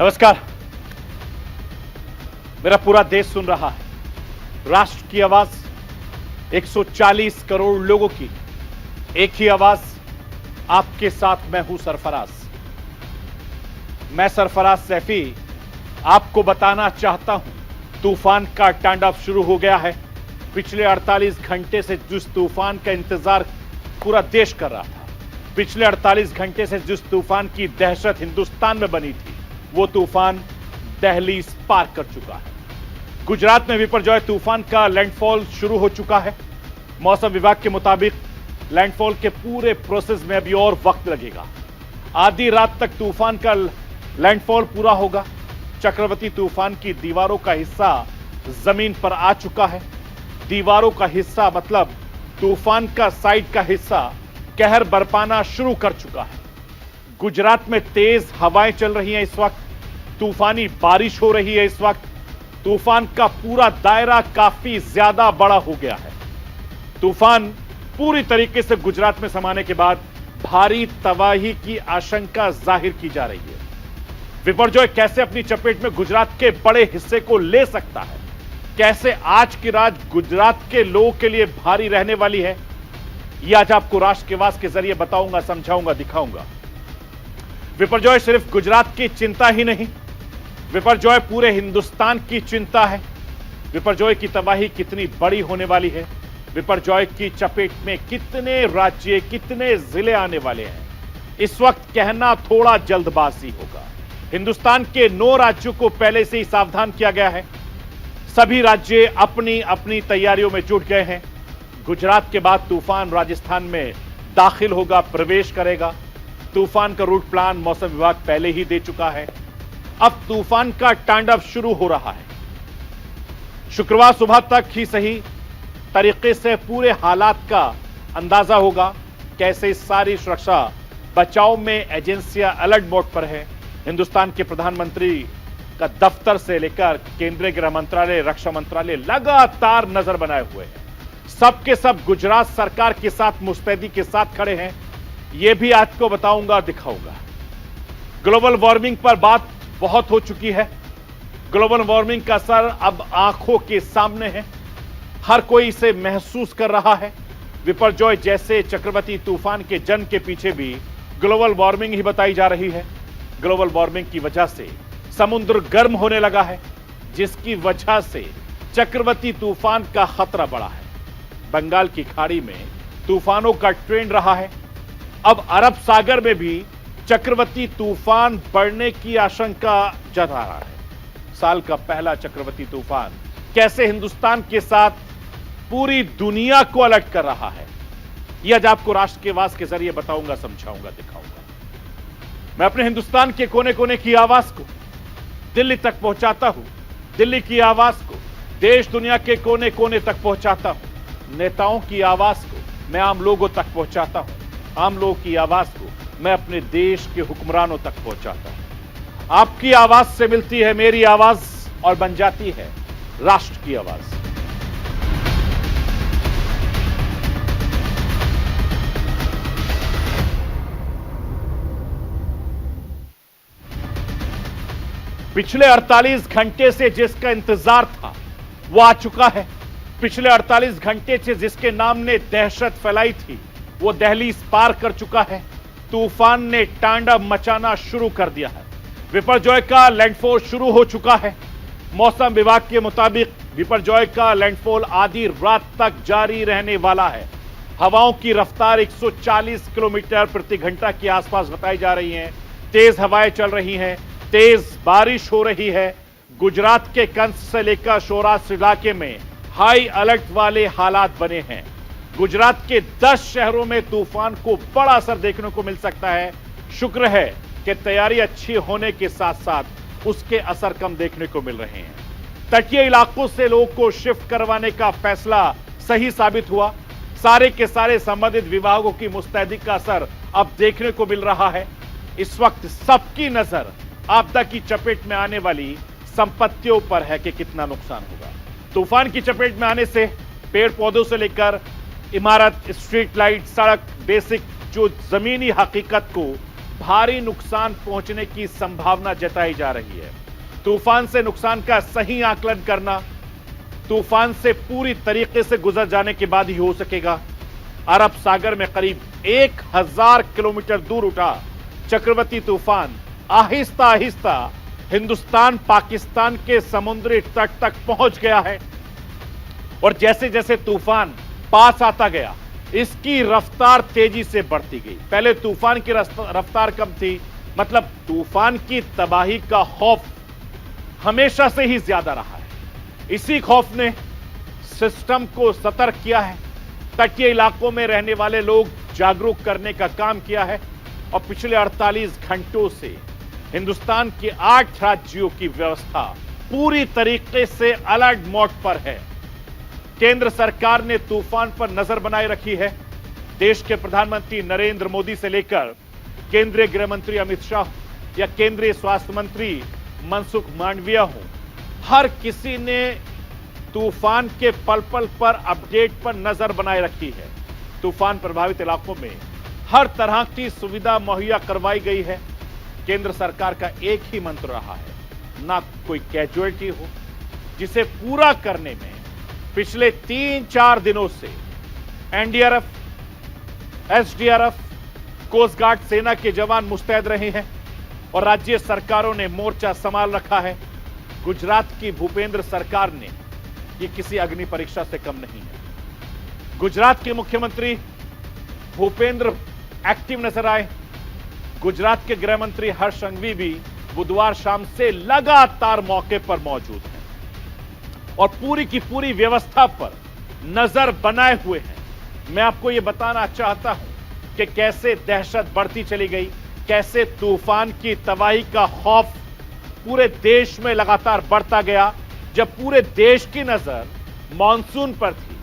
नमस्कार। मेरा पूरा देश सुन रहा है। राष्ट्र की आवाज 140 करोड़ लोगों की एक ही आवाज। आपके साथ मैं हूं सरफराज। मैं सरफराज सैफी आपको बताना चाहता हूं तूफान का तांडव शुरू हो गया है। पिछले 48 घंटे से जिस तूफान का इंतजार पूरा देश कर रहा था, पिछले 48 घंटे से जिस तूफान की दहशत हिंदुस्तान में बनी थी, वो तूफान दिल्ली पार कर चुका है। गुजरात में विपर्जॉय तूफान का लैंडफॉल शुरू हो चुका है। मौसम विभाग के मुताबिक लैंडफॉल के पूरे प्रोसेस में अभी और वक्त लगेगा। आधी रात तक तूफान का लैंडफॉल पूरा होगा। चक्रवाती तूफान की दीवारों का हिस्सा जमीन पर आ चुका है। दीवारों का हिस्सा मतलब तूफान का साइड का हिस्सा कहर बरपाना शुरू कर चुका है। गुजरात में तेज हवाएं चल रही हैं इस वक्त। तूफानी बारिश हो रही है इस वक्त। तूफान का पूरा दायरा काफी ज्यादा बड़ा हो गया है। तूफान पूरी तरीके से गुजरात में समाने के बाद भारी तबाही की आशंका जाहिर की जा रही है। विपर्जॉय कैसे अपनी चपेट में गुजरात के बड़े हिस्से को ले सकता है, कैसे आज की रात गुजरात के लोगों के लिए भारी रहने वाली है, यह आज आपको राष्ट्र के वास के जरिए बताऊंगा, समझाऊंगा, दिखाऊंगा। विपर्जॉय सिर्फ गुजरात की चिंता ही नहीं, विपर्जॉय पूरे हिंदुस्तान की चिंता है। विपर्जॉय की तबाही कितनी बड़ी होने वाली है, विपर्जॉय की चपेट में कितने राज्य, कितने जिले आने वाले हैं, इस वक्त कहना थोड़ा जल्दबाजी होगा। हिंदुस्तान के 9 राज्यों को पहले से ही सावधान किया गया है। सभी राज्य अपनी अपनी तैयारियों में जुट गए हैं। गुजरात के बाद तूफान राजस्थान में दाखिल होगा, प्रवेश करेगा। तूफान का रूट प्लान मौसम विभाग पहले ही दे चुका है। अब तूफान का तांडव शुरू हो रहा है। शुक्रवार सुबह तक ही सही तरीके से पूरे हालात का अंदाजा होगा। कैसे सारी सुरक्षा बचाव में एजेंसियां अलर्ट मोड पर है। हिंदुस्तान के प्रधानमंत्री का दफ्तर से लेकर केंद्रीय गृह मंत्रालय, रक्षा मंत्रालय लगातार नजर बनाए हुए हैं। सबके सब गुजरात सरकार के साथ मुस्तैदी के साथ खड़े हैं। यह भी आपको बताऊंगा, दिखाऊंगा। ग्लोबल वार्मिंग पर बात बहुत हो चुकी है। ग्लोबल वार्मिंग का असर अब आंखों के सामने है। हर कोई इसे महसूस कर रहा है। विपर्जॉय जैसे चक्रवाती तूफान के जन्म के पीछे भी ग्लोबल वार्मिंग ही बताई जा रही है। ग्लोबल वार्मिंग की वजह से समुद्र गर्म होने लगा है, जिसकी वजह से चक्रवाती तूफान का खतरा बढ़ा है। बंगाल की खाड़ी में तूफानों का ट्रेंड रहा है। अब अरब सागर में भी चक्रवाती तूफान बढ़ने की आशंका जता रहा है। साल का पहला चक्रवाती तूफान कैसे हिंदुस्तान के साथ पूरी दुनिया को अलर्ट कर रहा है, यह आज आपको राष्ट्र के वास के जरिए बताऊंगा, समझाऊंगा, दिखाऊंगा। मैं अपने हिंदुस्तान के कोने कोने की आवाज को दिल्ली तक पहुंचाता हूं। दिल्ली की आवाज को देश दुनिया के कोने कोने तक पहुंचाता हूं। नेताओं की आवाज को मैं आम लोगों तक पहुंचाता हूं। आम लोगों की आवाज को मैं अपने देश के हुक्मरानों तक पहुंचाता हूं। आपकी आवाज से मिलती है मेरी आवाज और बन जाती है राष्ट्र की आवाज। पिछले 48 घंटे से जिसका इंतजार था वो आ चुका है। पिछले 48 घंटे से जिसके नाम ने दहशत फैलाई थी वो दिल्ली पार कर चुका है। तूफान ने तांडव मचाना शुरू कर दिया है। विपर्जॉय का लैंडफॉल शुरू हो चुका है। मौसम विभाग के मुताबिक विपर्जॉय का लैंडफॉल आधी रात तक जारी रहने वाला है। हवाओं की रफ्तार 140 किलोमीटर प्रति घंटा के आसपास बताई जा रही है। तेज हवाएं चल रही हैं, तेज बारिश हो रही है। गुजरात के कंस से लेकर सौराष्ट्र इलाके में हाई अलर्ट वाले हालात बने हैं। गुजरात के 10 शहरों में तूफान को बड़ा असर देखने को मिल सकता है। शुक्र है कि तैयारी अच्छी होने के साथ साथ उसके असर कम देखने को मिल रहे हैं। तटीय इलाकों से लोगों को शिफ्ट करवाने का फैसला सही साबित हुआ। सारे के सारे संबंधित विभागों की मुस्तैदी का असर अब देखने को मिल रहा है। इस वक्त सबकी नजर आपदा की चपेट में आने वाली संपत्तियों पर है कि कितना नुकसान होगा। तूफान की चपेट में आने से पेड़ पौधों से लेकर इमारत, स्ट्रीट लाइट, सड़क, बेसिक जो जमीनी हकीकत को भारी नुकसान पहुंचने की संभावना जताई जा रही है। तूफान से नुकसान का सही आकलन करना तूफान से पूरी तरीके से गुजर जाने के बाद ही हो सकेगा। अरब सागर में करीब 1000 किलोमीटर दूर उठा चक्रवाती तूफान आहिस्ता आहिस्ता हिंदुस्तान पाकिस्तान के समुद्री तट तक पहुंच गया है और जैसे जैसे तूफान पास आता गया इसकी रफ्तार तेजी से बढ़ती गई। पहले तूफान की रफ्तार कम थी, मतलब तूफान की तबाही का खौफ हमेशा से ही ज्यादा रहा है। इसी खौफ ने सिस्टम को सतर्क किया है, तटीय इलाकों में रहने वाले लोग जागरूक करने का काम किया है और पिछले 48 घंटों से हिंदुस्तान के 8 राज्यों की व्यवस्था पूरी तरीके से अलर्ट मोड पर है। केंद्र सरकार ने तूफान पर नजर बनाए रखी है। देश के प्रधानमंत्री नरेंद्र मोदी से लेकर केंद्रीय गृह मंत्री अमित शाह या केंद्रीय स्वास्थ्य मंत्री मनसुख मांडविया हो, हर किसी ने तूफान के पल पल पर अपडेट पर नजर बनाए रखी है। तूफान प्रभावित इलाकों में हर तरह की सुविधा मुहैया करवाई गई है। केंद्र सरकार का एक ही मंत्र रहा है, ना कोई कैजुअलिटी हो, जिसे पूरा करने में पिछले 3-4 दिनों से एनडीआरएफ, एसडीआरएफ, कोस्ट गार्ड, सेना के जवान मुस्तैद रहे हैं और राज्य सरकारों ने मोर्चा संभाल रखा है। गुजरात की भूपेंद्र सरकार ने ये किसी अग्नि परीक्षा से कम नहीं है। गुजरात के मुख्यमंत्री भूपेंद्र एक्टिव नजर आए। गुजरात के गृह मंत्री हर्ष संघवी भी बुधवार शाम से लगातार मौके पर मौजूद हैं और पूरी की पूरी व्यवस्था पर नजर बनाए हुए हैं। मैं आपको यह बताना चाहता हूं कि कैसे दहशत बढ़ती चली गई, कैसे तूफान की तबाही का खौफ पूरे देश में लगातार बढ़ता गया। जब पूरे देश की नजर मॉनसून पर थी,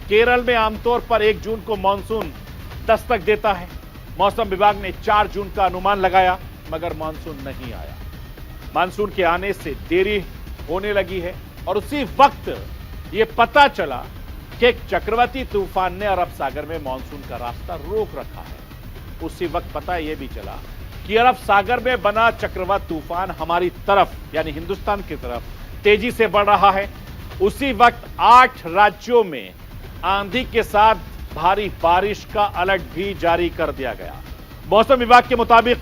केरल में आमतौर पर 1 जून को मॉनसून दस्तक देता है। मौसम विभाग ने 4 जून का अनुमान लगाया, मगर मॉनसून नहीं आया। मॉनसून के आने से देरी होने लगी है और उसी वक्त यह पता चला कि एक चक्रवाती तूफान ने अरब सागर में मॉनसून का रास्ता रोक रखा है। उसी वक्त पता यह भी चला कि अरब सागर में बना चक्रवात तूफान हमारी तरफ यानी हिंदुस्तान की तरफ तेजी से बढ़ रहा है। उसी वक्त 8 राज्यों में आंधी के साथ भारी बारिश का अलर्ट भी जारी कर दिया गया। मौसम विभाग के मुताबिक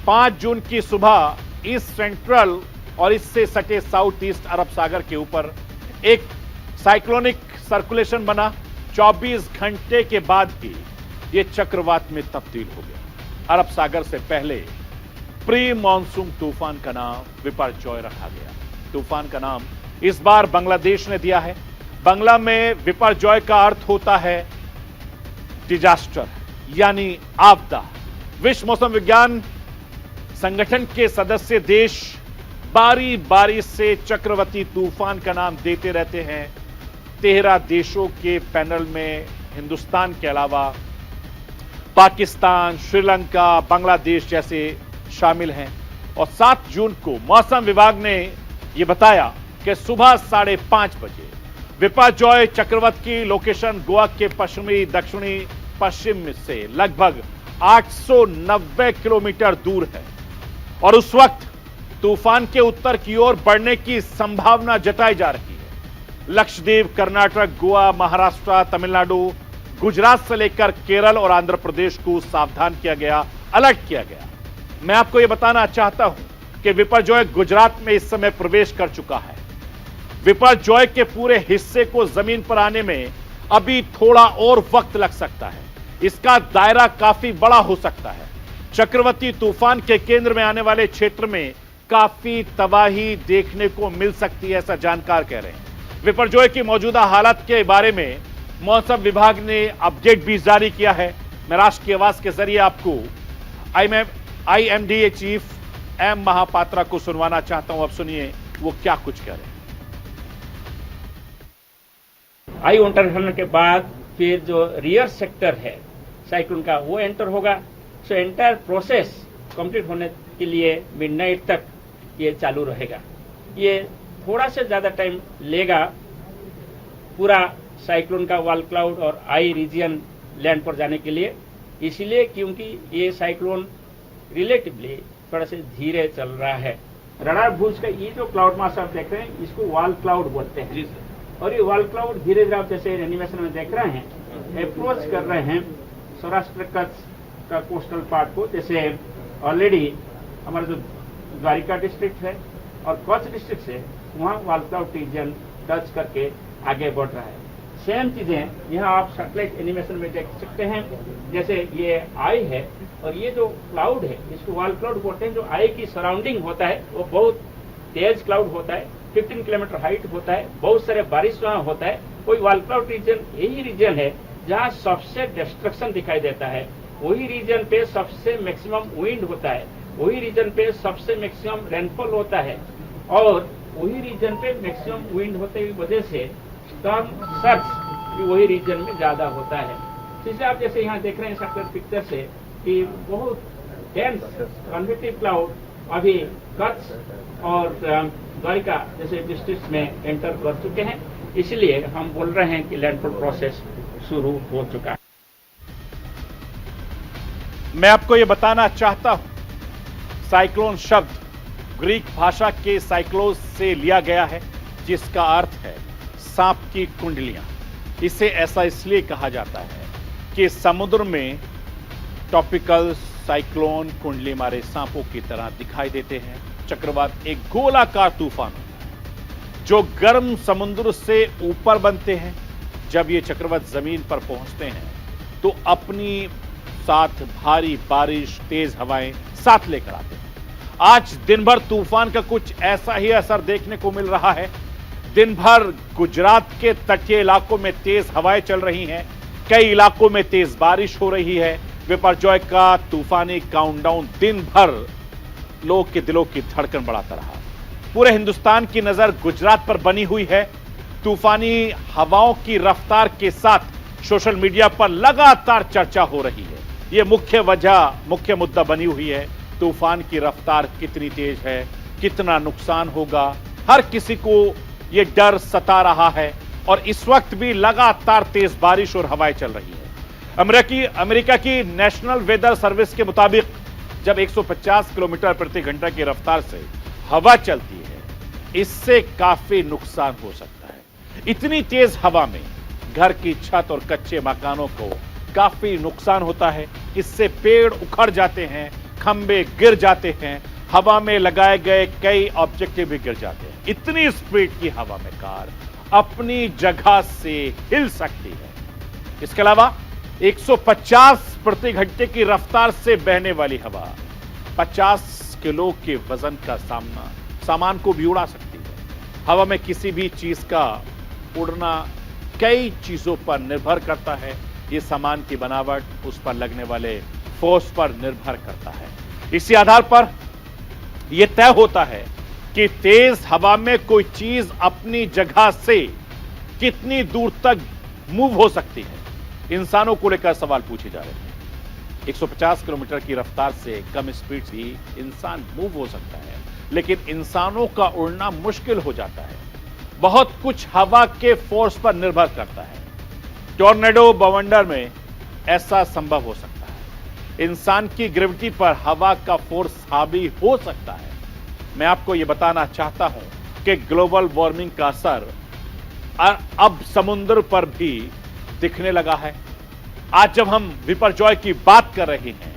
5 जून की सुबह ईस्ट सेंट्रल और इससे सटे साउथ ईस्ट अरब सागर के ऊपर एक साइक्लोनिक सर्कुलेशन बना। 24 घंटे के बाद ही यह चक्रवात में तब्दील हो गया। अरब सागर से पहले प्री मॉनसून तूफान का नाम विपर्जॉय रखा गया। तूफान का नाम इस बार बांग्लादेश ने दिया है। बांग्ला में विपर्जॉय का अर्थ होता है डिजास्टर यानी आपदा। विश्व मौसम विज्ञान संगठन के सदस्य देश बारी बारी से चक्रवाती तूफान का नाम देते रहते हैं। 13 देशों के पैनल में हिंदुस्तान के अलावा पाकिस्तान, श्रीलंका, बांग्लादेश जैसे शामिल हैं और 7 जून को मौसम विभाग ने यह बताया कि सुबह 5:30 बजे विपर्जॉय चक्रवात की लोकेशन गोवा के पश्चिमी दक्षिणी पश्चिम से लगभग 890 किलोमीटर दूर है और उस वक्त तूफान के उत्तर की ओर बढ़ने की संभावना जताई जा रही है। लक्षद्वीप, कर्नाटक, गोवा, महाराष्ट्र, तमिलनाडु, गुजरात से लेकर केरल और आंध्र प्रदेश को सावधान किया गया, अलर्ट किया गया। मैं आपको यह बताना चाहता हूं कि विपर्जॉय गुजरात में इस समय प्रवेश कर चुका है। विपर्जॉय के पूरे हिस्से को जमीन पर आने में अभी थोड़ा और वक्त लग सकता है। इसका दायरा काफी बड़ा हो सकता है। चक्रवाती तूफान के केंद्र में आने वाले क्षेत्र में काफी तबाही देखने को मिल सकती है, ऐसा जानकार कह रहे हैं। विपर्जॉय की मौजूदा हालत के बारे में मौसम विभाग ने अपडेट भी जारी किया है। मैं राष्ट्र की आवाज के जरिए आपको IMDA चीफ M महापात्रा को सुनवाना चाहता हूं। अब सुनिए वो क्या कुछ कह रहे हैं। आई एंटर होने के बाद फिर जो रियर सेक्टर है साइक्लोन का वो एंटर होगा। सो एंटायर प्रोसेस कंप्लीट होने के लिए मिडनाइट तक ये चालू रहेगा। ये थोड़ा से ज़्यादा टाइम लेगा पूरा साइक्लोन का वॉल क्लाउड और आई रीजन लैंड पर जाने के लिए, इसलिए क्योंकि ये साइक्लोन रिलेटिवली थोड़ा से धीरे चल रहा है। रडार भुज का ये जो क्लाउड मास आप देख रहे हैं इसको वॉल क्लाउड बोलते हैं। जी सर। और ये वॉल क्लाउड धीरे धीरे आप जैसे एनिमेशन में देख रहे हैं अप्रोच कर रहे हैं सौराष्ट्र कच्छ का कोस्टल पार्ट को। जैसे ऑलरेडी हमारा जो द्वारिका डिस्ट्रिक्ट है और कच्छ डिस्ट्रिक्ट से वहाँ वॉल क्लाउड रीजन टच करके आगे बढ़ रहा है। सेम चीजें यहाँ आप सैटेलाइट एनिमेशन में देख सकते हैं। जैसे ये आई है और ये जो क्लाउड है इसको वॉल क्लाउड बोलते हैं। जो आई की सराउंडिंग होता है वो बहुत तेज क्लाउड होता है, 15 किलोमीटर हाइट होता है, बहुत सारे बारिश वहाँ होता है। कोई वॉल क्लाउड रीजन यही रीजन है जहाँ सबसे डिस्ट्रक्शन दिखाई देता है, वही रीजन पे सबसे मैक्सिमम विंड होता है, वही रीजन पे सबसे मैक्सिमम रेनफॉल होता है और वही रीजन पे मैक्सिमम विंड होते की वजह से स्टॉर्म सर्च भी वही रीजन में ज्यादा होता है। इसलिए आप जैसे यहाँ देख रहे हैं सैटेलाइट पिक्चर से कि बहुत डेंस कन्वेक्टिव क्लाउड अभी कच्छ और द्वारिका जैसे डिस्ट्रिक्ट में एंटर कर चुके हैं। इसलिए हम बोल रहे हैं कि लैंडफॉल प्रोसेस शुरू हो चुका है। मैं आपको ये बताना चाहता हूं साइक्लोन शब्द ग्रीक भाषा के साइक्लोस से लिया गया है जिसका अर्थ है सांप की कुंडलियां। इसे ऐसा इसलिए कहा जाता है कि समुद्र में ट्रॉपिकल साइक्लोन कुंडली मारे सांपों की तरह दिखाई देते हैं। चक्रवात एक गोलाकार तूफान होता है जो गर्म समुद्र से ऊपर बनते हैं। जब ये चक्रवात जमीन पर पहुंचते हैं तो अपनी साथ भारी बारिश, तेज हवाएं साथ लेकर आते हैं। आज दिन भर तूफान का कुछ ऐसा ही असर देखने को मिल रहा है। दिन भर गुजरात के तटीय इलाकों में तेज हवाएं चल रही हैं, कई इलाकों में तेज बारिश हो रही है। बिपरजॉय का तूफानी काउंटडाउन दिन भर लोगों के दिलों की धड़कन बढ़ाता रहा। पूरे हिंदुस्तान की नजर गुजरात पर बनी हुई है। तूफानी हवाओं की रफ्तार के साथ सोशल मीडिया पर लगातार चर्चा हो रही है। यह मुख्य मुद्दा बनी हुई है। तूफान की रफ्तार कितनी तेज है, कितना नुकसान होगा, हर किसी को यह डर सता रहा है। और इस वक्त भी लगातार तेज बारिश और हवाएं चल रही है। अमेरिका की नेशनल वेदर सर्विस के मुताबिक जब 150 किलोमीटर प्रति घंटा की रफ्तार से हवा चलती है इससे काफी नुकसान हो सकता है। इतनी तेज हवा में घर की छत और कच्चे मकानों को काफी नुकसान होता है। इससे पेड़ उखड़ जाते हैं, खंबे गिर जाते हैं, हवा में लगाए गए कई ऑब्जेक्टिव भी गिर जाते हैं। इतनी स्पीड की हवा में कार अपनी जगह से हिल सकती है। इसके अलावा 150 प्रति घंटे की रफ्तार से बहने वाली हवा 50 किलो के वजन का सामान को भी उड़ा सकती है। हवा में किसी भी चीज का उड़ना कई चीजों पर निर्भर करता है। ये सामान की बनावट, उस पर लगने वाले फोर्स पर निर्भर करता है। इसी आधार पर यह तय होता है कि तेज हवा में कोई चीज अपनी जगह से कितनी दूर तक मूव हो सकती है। इंसानों को लेकर सवाल पूछे जा रहे हैं। 150 किलोमीटर की रफ्तार से कम स्पीड से इंसान मूव हो सकता है, लेकिन इंसानों का उड़ना मुश्किल हो जाता है। बहुत कुछ हवा के फोर्स पर निर्भर करता है। टॉर्नेडो बवंडर में ऐसा संभव हो सकता है। इंसान की ग्रेविटी पर हवा का फोर्स हावी हो सकता है। मैं आपको यह बताना चाहता हूं कि ग्लोबल वार्मिंग का असर अब समुद्र पर भी दिखने लगा है। आज जब हम विपरजॉय की बात कर रहे हैं,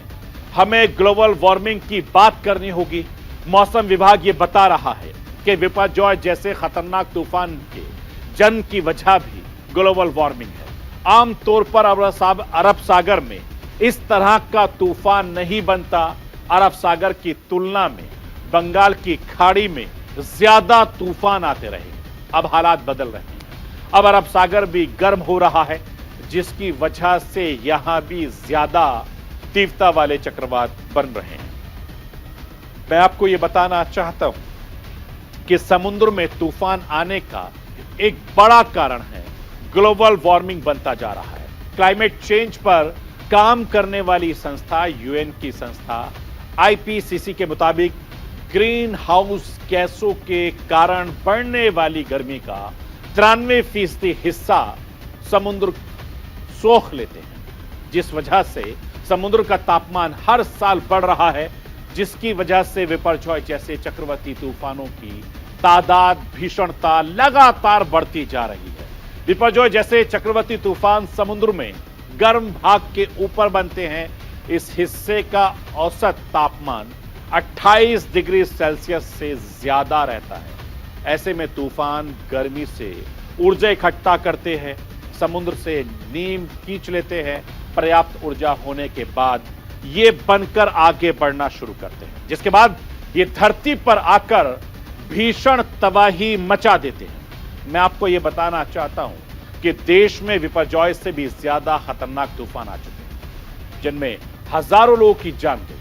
हमें ग्लोबल वार्मिंग की बात करनी होगी। मौसम विभाग यह बता रहा है कि विपरजॉय जैसे खतरनाक तूफान के जन्म की वजह भी ग्लोबल वार्मिंग है। आमतौर पर अरब सागर में इस तरह का तूफान नहीं बनता। अरब सागर की तुलना में बंगाल की खाड़ी में ज्यादा तूफान आते रहे। अब हालात बदल रहे हैं। अब अरब सागर भी गर्म हो रहा है, जिसकी वजह से यहां भी ज्यादा तीव्रता वाले चक्रवात बन रहे हैं। मैं आपको यह बताना चाहता हूं कि समुद्र में तूफान आने का एक बड़ा कारण है ग्लोबल वार्मिंग बनता जा रहा है। क्लाइमेट चेंज पर काम करने वाली संस्था, यूएन की संस्था आईपीसीसी के मुताबिक ग्रीन हाउस गैसों के कारण बढ़ने वाली गर्मी का 93% हिस्सा समुद्र सोख लेते हैं, जिस वजह से समुद्र का तापमान हर साल बढ़ रहा है। जिसकी वजह से विपर्जॉय जैसे चक्रवाती तूफानों की तादाद, भीषणता लगातार बढ़ती जा रही है। विपर्जॉय जैसे चक्रवाती तूफान समुद्र में गर्म भाग के ऊपर बनते हैं। इस हिस्से का औसत तापमान 28 डिग्री सेल्सियस से ज्यादा रहता है। ऐसे में तूफान गर्मी से ऊर्जा इकट्ठा करते हैं, समुद्र से नीम खींच लेते हैं। पर्याप्त ऊर्जा होने के बाद ये बनकर आगे बढ़ना शुरू करते हैं, जिसके बाद ये धरती पर आकर भीषण तबाही मचा देते हैं। मैं आपको ये बताना चाहता हूं कि देश में विपर्जॉय से भी ज्यादा खतरनाक तूफान आ चुके हैं, जिनमें हजारों लोगों की जान गई।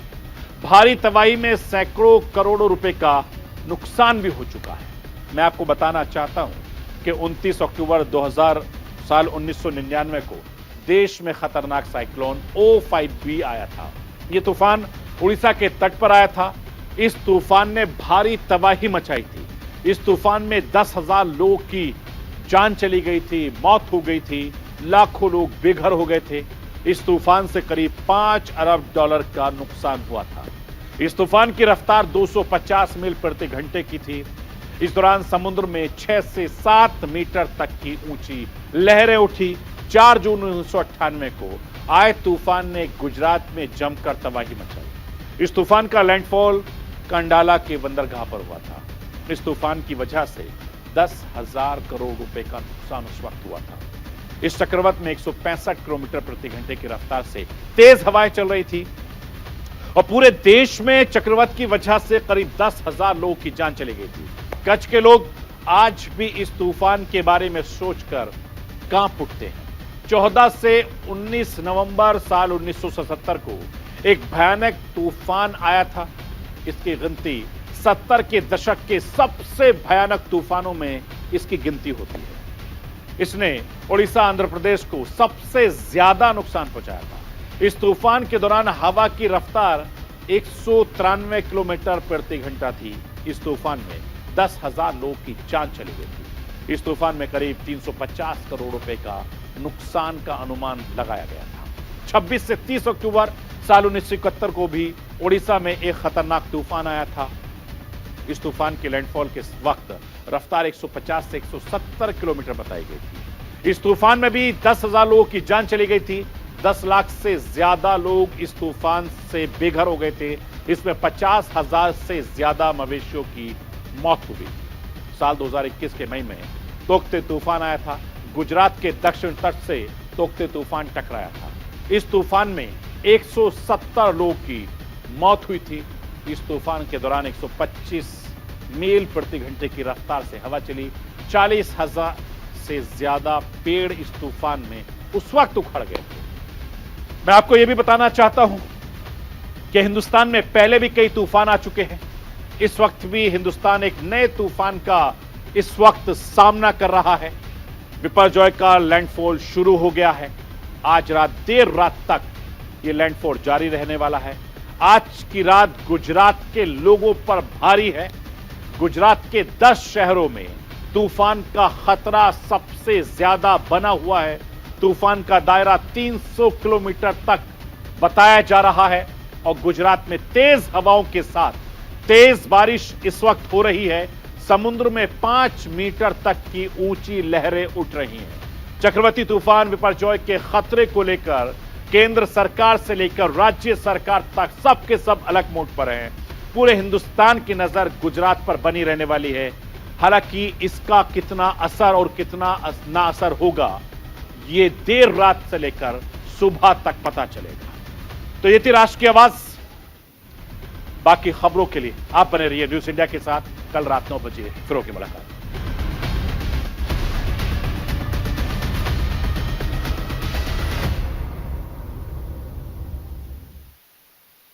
भारी तबाही में सैकड़ों करोड़ों रुपए का नुकसान भी हो चुका है। मैं आपको बताना चाहता हूं कि 29 अक्टूबर 1999 को देश में खतरनाक साइक्लोन O5B आया था। यह तूफान उड़ीसा के तट पर आया था। इस तूफान ने भारी तबाही मचाई थी। इस तूफान में 10,000 लोगों की जान चली गई थी, मौत हो गई थी, लाखों लोग बेघर हो गए थे। इस तूफान से करीब $5 अरब का नुकसान हुआ था। इस तूफान की रफ्तार 250 मील प्रति घंटे की थी। इस दौरान समुद्र में 6 से 7 मीटर तक की ऊंची लहरें उठी। 4 जून 1998 को आए तूफान ने गुजरात में जमकर तबाही मचाई। इस तूफान का लैंडफॉल कंडाला के बंदरगाह पर हुआ था। इस तूफान की वजह से 10,000 करोड़ रुपए का नुकसान उस वक्त हुआ था। इस चक्रवात में 165 किलोमीटर प्रति घंटे की रफ्तार से तेज हवाएं चल रही थी और पूरे देश में चक्रवात की वजह से करीब 10,000 लोगों की जान चली गई थी। कच्छ के लोग आज भी इस तूफान के बारे में सोचकर कांप उठते हैं। 14 से 19 नवंबर साल 1977 को एक भयानक तूफान आया था। इसकी गिनती 70 के दशक के सबसे भयानक तूफानों में इसकी गिनती होती है। इसने उड़ीसा, आंध्र प्रदेश को सबसे ज्यादा नुकसान पहुंचाया था। इस तूफान के दौरान हवा की रफ्तार 193 किलोमीटर प्रति घंटा थी। इस तूफान में 10,000 लोगों की जान चली गई थी। इस तूफान में करीब 350 करोड़ रुपए का नुकसान का अनुमान लगाया गया था। 26 से 30 अक्टूबर साल 1971 को भी उड़ीसा में एक खतरनाक तूफान आया था। इस तूफान के लैंडफॉल के वक्त रफ्तार 150 से 170 किलोमीटर बताई गई थी। इस तूफान में भी 10,000 लोगों की जान चली गई थी। 10 लाख से ज्यादा लोग इस तूफान से बेघर हो गए थे। इसमें 50,000 से ज्यादा मवेशियों की मौत हुई। साल 2021 के मई में तोकते तूफान आया था। गुजरात के दक्षिण तट से तोकते तूफान टकराया था। इस तूफान में 170 लोगों की मौत हुई थी। इस तूफान के दौरान 125 मील प्रति घंटे की रफ्तार से हवा चली। 40,000 से ज्यादा पेड़ इस तूफान में उस वक्त उखड़ गए थे। मैं आपको यह भी बताना चाहता हूं कि हिंदुस्तान में पहले भी कई तूफान आ चुके हैं। इस वक्त भी हिंदुस्तान एक नए तूफान का इस वक्त सामना कर रहा है। विपर्जॉय का लैंडफॉल शुरू हो गया है। आज रात देर रात तक यह लैंडफॉल जारी रहने वाला है। आज की रात गुजरात के लोगों पर भारी है। गुजरात के 10 शहरों में तूफान का खतरा सबसे ज्यादा बना हुआ है। तूफान का दायरा 300 किलोमीटर तक बताया जा रहा है और गुजरात में तेज हवाओं के साथ तेज बारिश इस वक्त हो रही है। समुद्र में 5 मीटर तक की ऊंची लहरें उठ रही हैं। चक्रवाती तूफान विपर्जॉय के खतरे को लेकर केंद्र सरकार से लेकर राज्य सरकार तक सबके सब अलग मोड पर हैं। पूरे हिंदुस्तान की नजर गुजरात पर बनी रहने वाली है। हालांकि इसका कितना असर और कितना ना असर होगा, ये देर रात से लेकर सुबह तक पता चलेगा। तो ये थी राष्ट्र की आवाज। बाकी खबरों के लिए आप बने रहिए न्यूज इंडिया के साथ। कल रात 9 बजे फिर होगी मुलाकात।